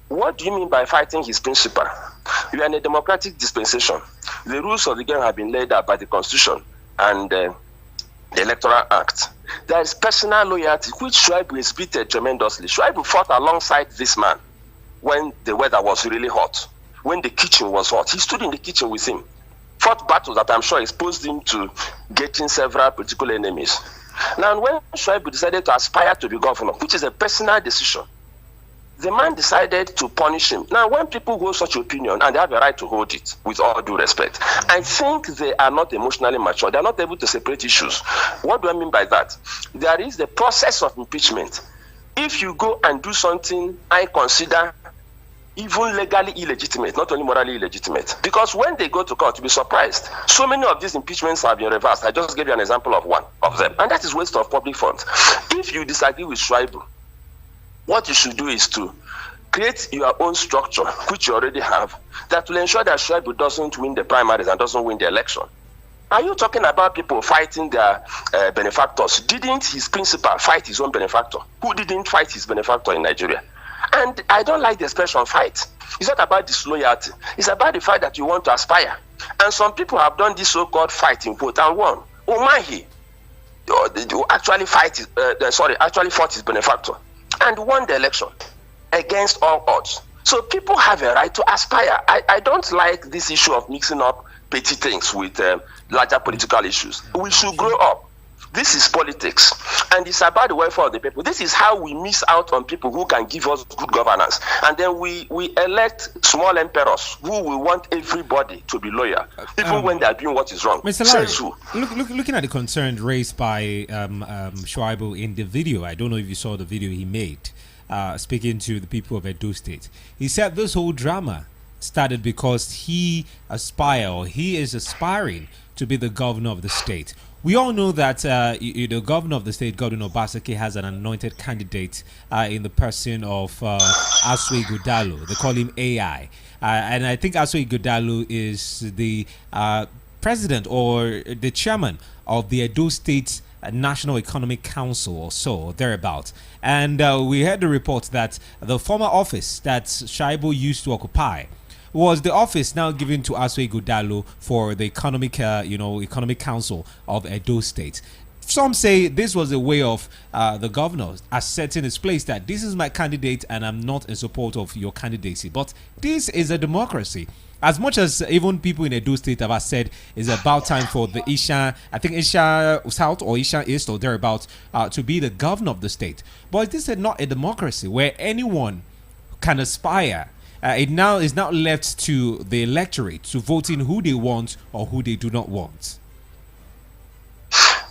What do you mean by fighting his principle? We are in a democratic dispensation. The rules of the game have been laid out by the Constitution and the Electoral Act. There is personal loyalty, which Shuaibu exhibited tremendously. Shuaibu fought alongside this man when the weather was really hot, when the kitchen was hot. He stood in the kitchen with him, fought battles that I'm sure exposed him to getting several political enemies. Now, when Shuaibu decided to aspire to be governor, which is a personal decision, the man decided to punish him. Now, when people hold such opinion, and they have a right to hold it, with all due respect, I think they are not emotionally mature. They are not able to separate issues. What do I mean by that? There is the process of impeachment. If you go and do something I consider even legally illegitimate, not only morally illegitimate, because when they go to court, you'll be surprised. So many of these impeachments have been reversed. I just gave you an example of one of them, and that is waste of public funds. If you disagree with Shuaibu, what you should do is to create your own structure, which you already have, that will ensure that Shuaibu doesn't win the primaries and doesn't win the election. Are you talking about people fighting their benefactors? Didn't his principal fight his own benefactor? Who didn't fight his benefactor in Nigeria? And I don't like the expression fight. It's not about disloyalty. It's about the fact that you want to aspire. And some people have done this so-called fighting, quote, and won. Umahi actually fought his benefactor and won the election against all odds. So people have a right to aspire. I don't like this issue of mixing up petty things with larger political issues. We should grow up. This is politics, and it's about the welfare of the people. This is how we miss out on people who can give us good governance. And then we elect small emperors who will want everybody to be loyal, even when they are doing what is wrong. Mr. Larry, looking at the concerns raised by Shuaibu in the video, I don't know if you saw the video he made, speaking to the people of Edo State. He said this whole drama started because he is aspiring to be the governor of the state. We all know that the governor of the state, Godwin Obaseki, has an anointed candidate in the person of Asue Ighodalo. They call him AI. And I think Asue Ighodalo is the president or the chairman of the Edo State National Economic Council or so, or thereabout. And we heard the report that the former office that Shuaibu used to occupy was the office now given to Asue Ighodalo for the Economic Council of Edo State. Some say this was a way of the governor asserting his place that this is my candidate and I'm not in support of your candidacy. But this is a democracy. As much as even people in Edo State have said it's about time for the Isha South or Isha East or thereabouts to be the governor of the state. But this is not a democracy where anyone can aspire. It now is now left to the electorate to vote in who they want or who they do not want.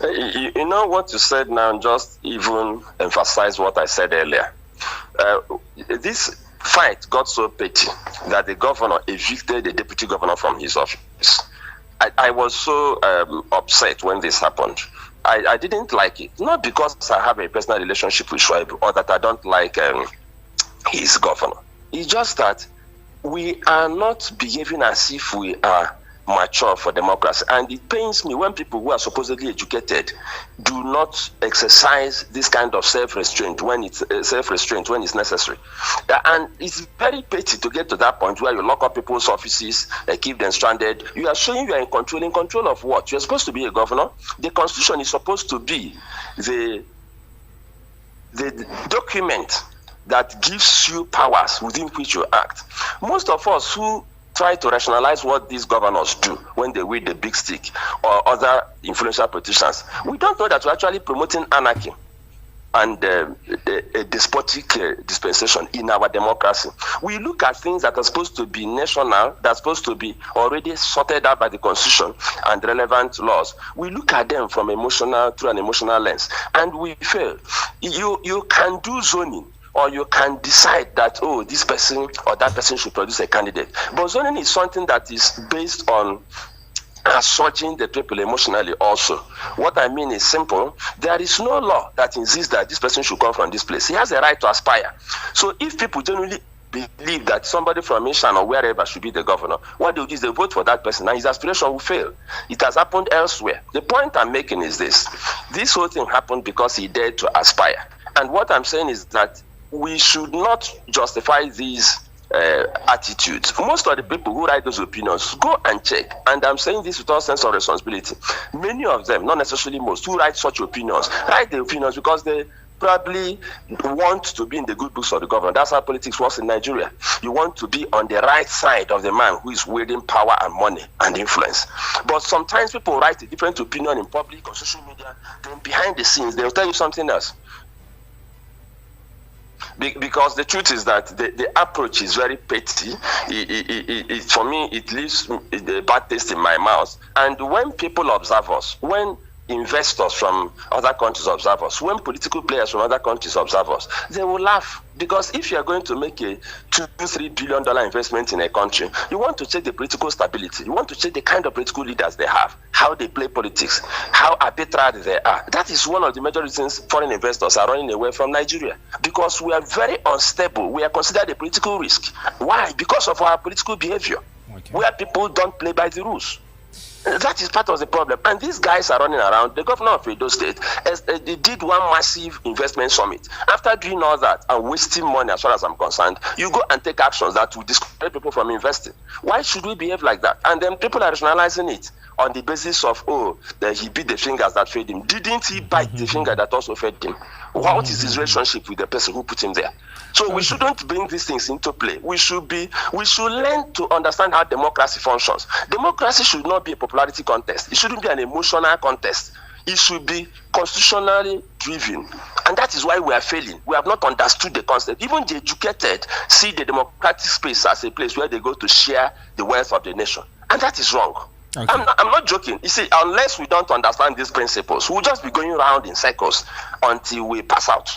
You know what you said now just even emphasized what I said earlier. This fight got so petty that the governor evicted the deputy governor from his office. I was so upset when this happened. I didn't like it, not because I have a personal relationship with Shuaibu or that I don't like his governor. It's just that we are not behaving as if we are mature for democracy, and it pains me when people who are supposedly educated do not exercise this kind of self-restraint when it's necessary. And it's very petty to get to that point where you lock up people's offices, keep them stranded. You are showing you are in control of what? You're supposed to be a governor. The constitution is supposed to be the document that gives you powers within which you act. Most of us who try to rationalize what these governors do when they wield the big stick or other influential politicians, we don't know that we're actually promoting anarchy and a despotic dispensation in our democracy. We look at things that are supposed to be national, that's supposed to be already sorted out by the constitution and relevant laws. We look at them from through an emotional lens, and we fail. You can do zoning, or you can decide that, this person or that person should produce a candidate. But zoning is something that is based on assuaging the people emotionally also. What I mean is simple. There is no law that insists that this person should come from this place. He has a right to aspire. So if people genuinely believe that somebody from Ishan or wherever should be the governor, what they do is they vote for that person and his aspiration will fail. It has happened elsewhere. The point I'm making is this. This whole thing happened because he dared to aspire. And what I'm saying is that we should not justify these attitudes. Most of the people who write those opinions, go and check. And I'm saying this with all sense of responsibility. Many of them, not necessarily most, who write such opinions, write the opinions because they probably want to be in the good books of the government. That's how politics works in Nigeria. You want to be on the right side of the man who is wielding power and money and influence. But sometimes people write a different opinion in public or social media, then behind the scenes, they'll tell you something else. Because the truth is that the approach is very petty. For me, it leaves a bad taste in my mouth. And when people observe us, when investors from other countries observe us, when political players from other countries observe us, they will laugh. Because if you are going to make a $2-3 billion investment in a country, you want to check the political stability. You want to check the kind of political leaders they have, how they play politics, how arbitrary they are. That is one of the major reasons foreign investors are running away from Nigeria. Because we are very unstable. We are considered a political risk. Why? Because of our political behavior, where people don't play by the rules. That is part of the problem. And these guys are running around. The governor of Edo State, they did one massive investment summit. After doing all that and wasting money, as far as I'm concerned, you go and take actions that will discourage people from investing. Why should we behave like that? And then people are rationalizing it on the basis of, that he bit the fingers that fed him. Didn't he bite the finger that also fed him? What is his relationship with the person who put him there? So we shouldn't bring these things into play. We should learn to understand how democracy functions. Democracy should not be a popularity contest. It shouldn't be an emotional contest. It should be constitutionally driven. And that is why we are failing. We have not understood the concept. Even the educated see the democratic space as a place where they go to share the wealth of the nation. And that is wrong. Okay. I'm not joking. You see, unless we don't understand these principles, we'll just be going around in circles until we pass out.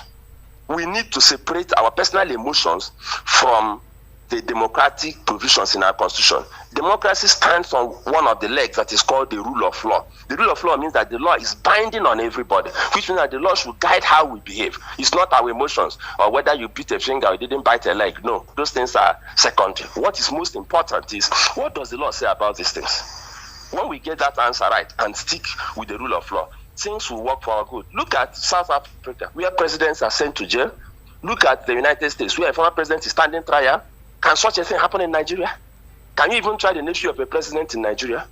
We need to separate our personal emotions from the democratic provisions in our constitution. Democracy stands on one of the legs that is called the rule of law. The rule of law means that the law is binding on everybody, which means that the law should guide how we behave. It's not our emotions or whether you bit a finger or you didn't bite a leg. No, those things are secondary. What is most important is, what does the law say about these things? When we get that answer right and stick with the rule of law, things will work for our good. Look at South Africa, where presidents are sent to jail. Look at the United States, where a former president is standing trial. Can such a thing happen in Nigeria? Can you even try the nephew of a president in Nigeria?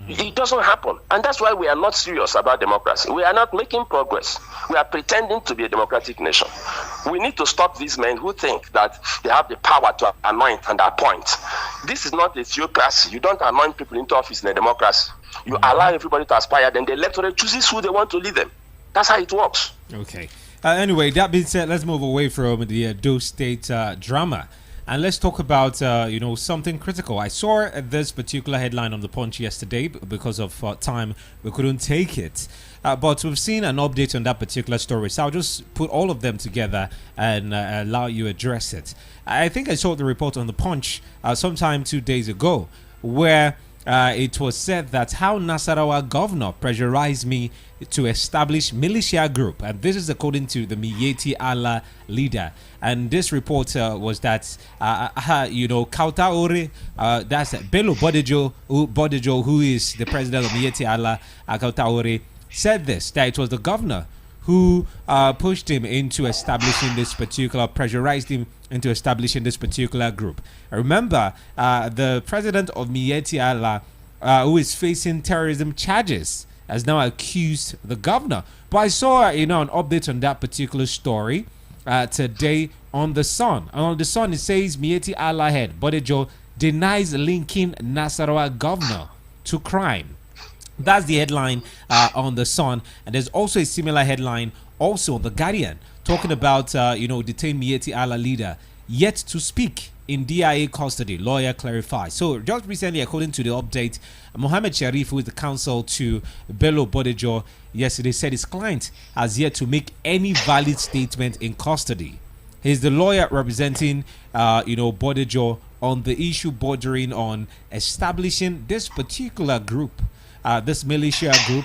It doesn't happen. And that's why we are not serious about democracy. We are not making progress. We are pretending to be a democratic nation. We need to stop these men who think that they have the power to anoint and appoint. This is not a theocracy. You don't anoint people into office in a democracy. You allow everybody to aspire, then the electorate chooses who they want to lead them. That's how it works. Okay. Anyway, that being said, let's move away from the Edo State drama And let's talk about, something critical. I saw this particular headline on The Punch yesterday. Because of time, we couldn't take it. But we've seen an update on that particular story. So I'll just put all of them together and allow you to address it. I think I saw the report on The Punch sometime 2 days ago, where it was said that how Nasarawa governor pressurized me to establish militia group, and this is according to the Miyetti Allah leader. And this report was that Kauta Ore, that's Bello Bodejo, who is the president of Miyetti Allah, Kauta Ore, said this, that it was the governor who pushed him into establishing this particular, pressurized him into establishing this particular group. Remember, the president of Miyetti Allah, who is facing terrorism charges, has now accused the governor. But I saw, an update on that particular story today on The Sun. And on The Sun, it says Miyetti Allah head Bodejo denies linking Nasarawa governor to crime. That's the headline on The Sun. And there's also a similar headline also on The Guardian, talking about, detained Miyetti Allah leader yet to speak in DIA custody, lawyer clarifies. So just recently, according to the update, Mohammed Sharif, who is the counsel to Bello Bodejo, yesterday said his client has yet to make any valid statement in custody. He's the lawyer representing, Bodejo on the issue bordering on establishing this particular group, this militia group.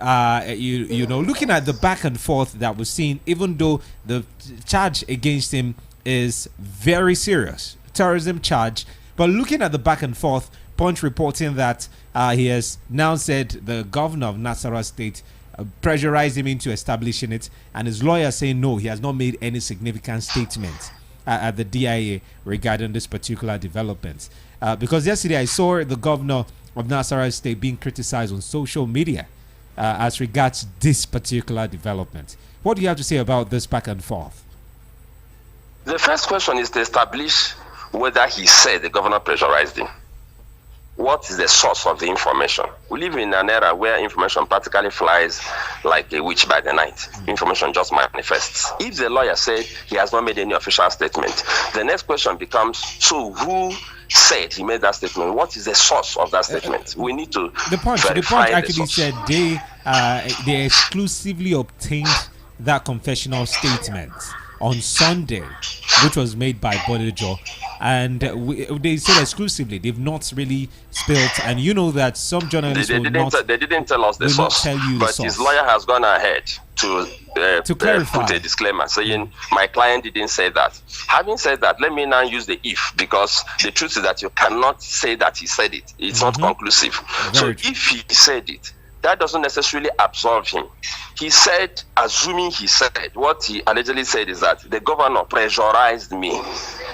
Looking at the back and forth that we're seeing, even though the charge against him is very serious, terrorism charge, but looking at the back and forth, Punch reporting that he has now said the governor of Nasarawa State pressurized him into establishing it, and his lawyer saying no, he has not made any significant statement at the DIA regarding this particular development. Because yesterday I saw the governor of Nasarawa State being criticized on social media as regards this particular development. What do you have to say about this back and forth? The first question is to establish whether he said the governor pressurized him. What is the source of the information? We live in an era where information practically flies like a witch by the night. Information just manifests. If the lawyer said he has not made any official statement, the next question becomes, so who said he made that statement? What is the source of that statement? We need to The Punch actually said they exclusively obtained that confessional statement on Sunday, which was made by Bodejo, and they said exclusively. They've not really spilled, and you know that some journalists they didn't tell us the source, but his lawyer has gone ahead to clarify, put a disclaimer saying my client didn't say that. Having said that, let me now use the if, because the truth is that you cannot say that he said it. It's not conclusive. So if he said it, that doesn't necessarily absolve him. He said, assuming he said, what he allegedly said is that the governor pressurized me.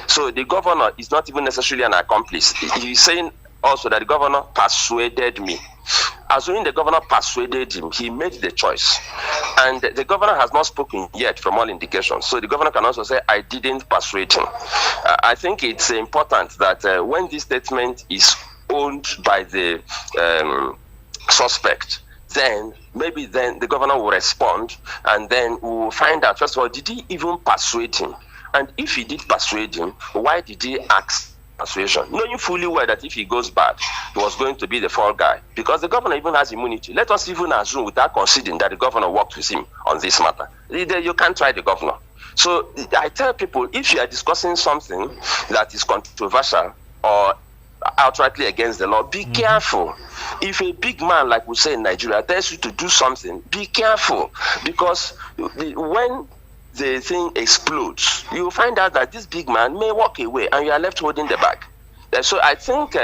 So the governor is not even necessarily an accomplice. He's saying also that the governor persuaded me. Assuming the governor persuaded him, he made the choice. And the governor has not spoken yet from all indications. So the governor can also say, I didn't persuade him. I think it's important that when this statement is owned by the suspect, then maybe the governor will respond, and then we will find out, first of all, did he even persuade him? And if he did persuade him, why did he ask persuasion? Knowing fully well that if he goes bad, he was going to be the fall guy, because the governor even has immunity. Let us even assume, without conceding, that the governor worked with him on this matter. You can't try the governor. So I tell people, if you are discussing something that is controversial or outrightly against the law, be careful. If a big man, like we say in Nigeria, tells you to do something, be careful, because when the thing explodes, you will find out that this big man may walk away and you are left holding the bag. So I think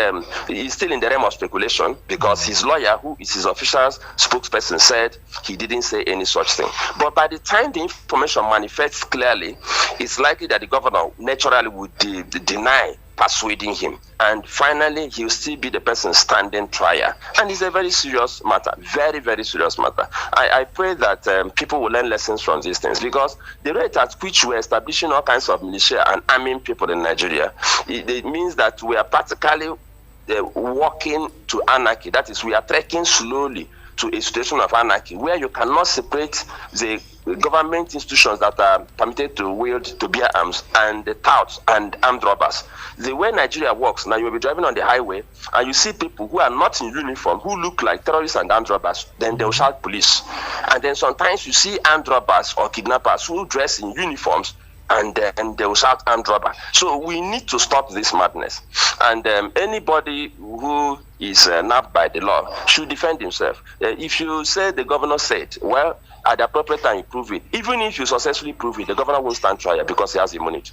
he's still in the realm of speculation, because his lawyer, who is his official spokesperson, said he didn't say any such thing. But by the time the information manifests clearly, it's likely that the governor naturally would deny persuading him, and finally he'll still be the person standing trial. And it's a very serious matter, very, very serious matter. I pray that people will learn lessons from these things, because the rate at which we're establishing all kinds of militia and arming people in Nigeria, it means that we are practically walking to anarchy. That is, we are trekking slowly to a situation of anarchy where you cannot separate the government institutions that are permitted to bear arms, and the touts and armed robbers. The way Nigeria works, now you will be driving on the highway and you see people who are not in uniform, who look like terrorists and armed robbers, then they'll shout police. And then sometimes you see armed robbers or kidnappers who dress in uniforms, and they will shout armed robber. So we need to stop this madness. And anybody who is nabbed by the law should defend himself. If you say the governor said, well, at the appropriate time you prove it. Even if you successfully prove it, the governor won't stand trial because he has immunity.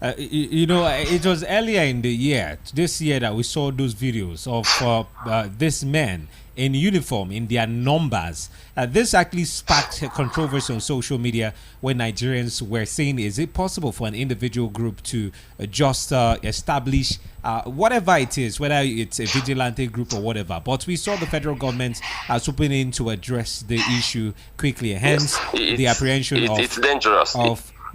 It was earlier in the year, this year, that we saw those videos of this men in uniform, in their numbers. This actually sparked controversy on social media when Nigerians were saying, is it possible for an individual group to just establish whatever it is, whether it's a vigilante group or whatever? But we saw the federal government swooping in to address the issue quickly, hence the apprehension it's dangerous.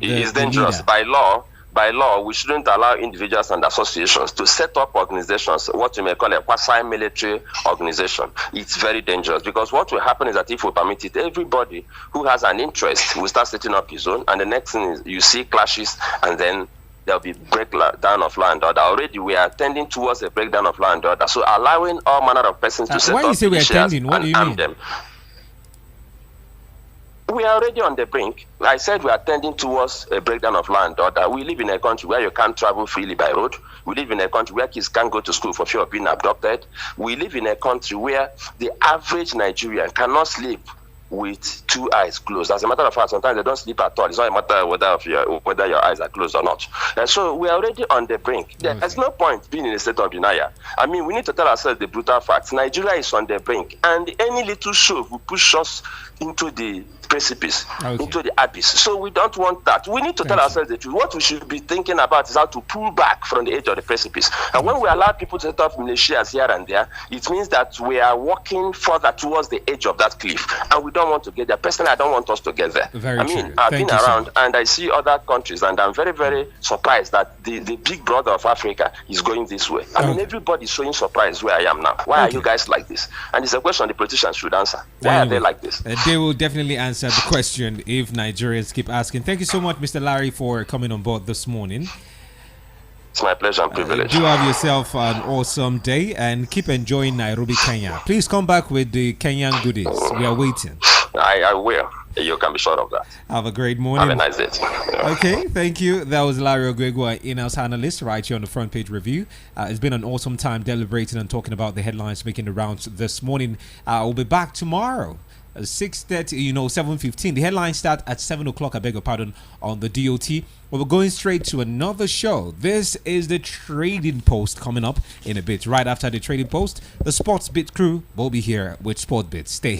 It's dangerous. Leader. By law, we shouldn't allow individuals and associations to set up organizations, what you may call a quasi-military organization. It's very dangerous, because what will happen is that if we permit it, everybody who has an interest will start setting up his own, and the next thing is you see clashes, and then there'll be breakdown of law and order. Already we are tending towards a breakdown of law and order. So allowing all manner of persons to set up militias and arm them. We are already on the brink. I said we are tending towards a breakdown of law and order. We live in a country where you can't travel freely by road. We live in a country where kids can't go to school for fear of being abducted. We live in a country where the average Nigerian cannot sleep with two eyes closed. As a matter of fact, sometimes they don't sleep at all. It's not a matter whether your eyes are closed or not. And so we are already on the brink. There's no point being in a state of denial. I mean, we need to tell ourselves the brutal facts. Nigeria is on the brink, and any little shove will push us into the precipice, into the abyss. So we don't want that. We need to tell ourselves the truth. What we should be thinking about is how to pull back from the edge of the precipice. And when we allow people to set up militias here and there, it means that we are walking further towards the edge of that cliff, and we don't want to get there. Personally, I don't want us to get there. I've been around and I see other countries, and I'm very, very surprised that the big brother of Africa is going this way. I mean, everybody's showing surprise where I am now. Why are you guys like this? And it's a question the politicians should answer. Why are they like this? They will definitely answer the question if Nigerians keep asking. Thank you so much, Mr. Larry, for coming on board this morning. It's my pleasure and privilege. Do have yourself an awesome day and keep enjoying Nairobi, Kenya. Please come back with the Kenyan goodies. We are waiting. I will. You can be sure of that. Have a great morning. Have a nice day. Okay, thank you. That was Larry Ogwegwa, in-house analyst, right here on the Front Page Review. It's been an awesome time deliberating and talking about the headlines making the rounds this morning. We'll be back tomorrow. 6:30, 7:15. The headlines start at 7 o'clock, I beg your pardon, on the DOT. We're going straight to another show. This is the Trading Post coming up in a bit. Right after the Trading Post, the Sports Bit crew will be here with Sport Bits. Stay here.